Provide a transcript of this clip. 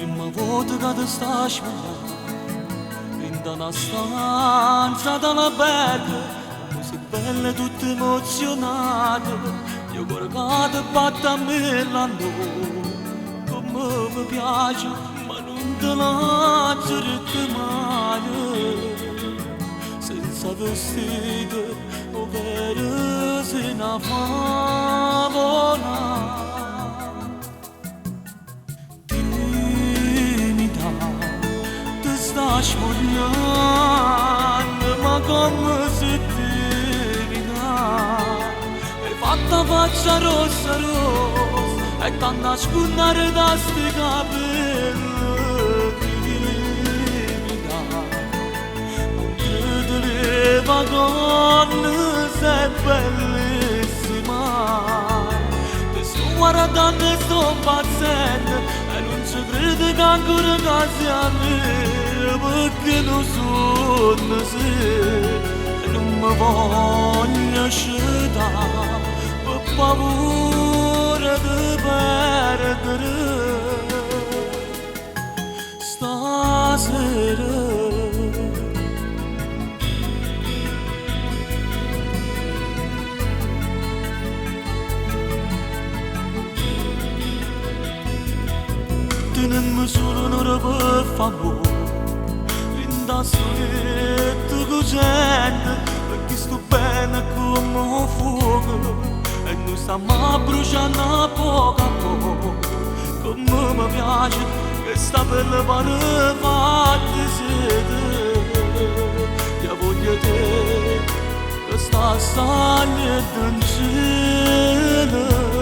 Prima volta che ti stai smugliando in una stanza dall'albergo, così bella e tutta emozionata, io cuore che ti batte a mill'anno, come mi piace, ma non te lascio male, senza vestito, ovvero se una favola. Sta smogliando, ma come se termina. Hai fatta faccia rossa rossa e tanta scurnare da sti capelli timida. Non credo le vagonne sei bellissima. Ti sto guardando e sto impazzendo e non ci credo che ancora casi a me. Perché non sono se non mi voglio asciugare per paura di perdere stasera. Tenenmi solo un'ora per favore da soletto con gente, perché sto bene come un fuoco e non stiamo bruciando a poco, come mi piace che sta bella pare fatta sete. Io voglio te che sta salendo in cielo.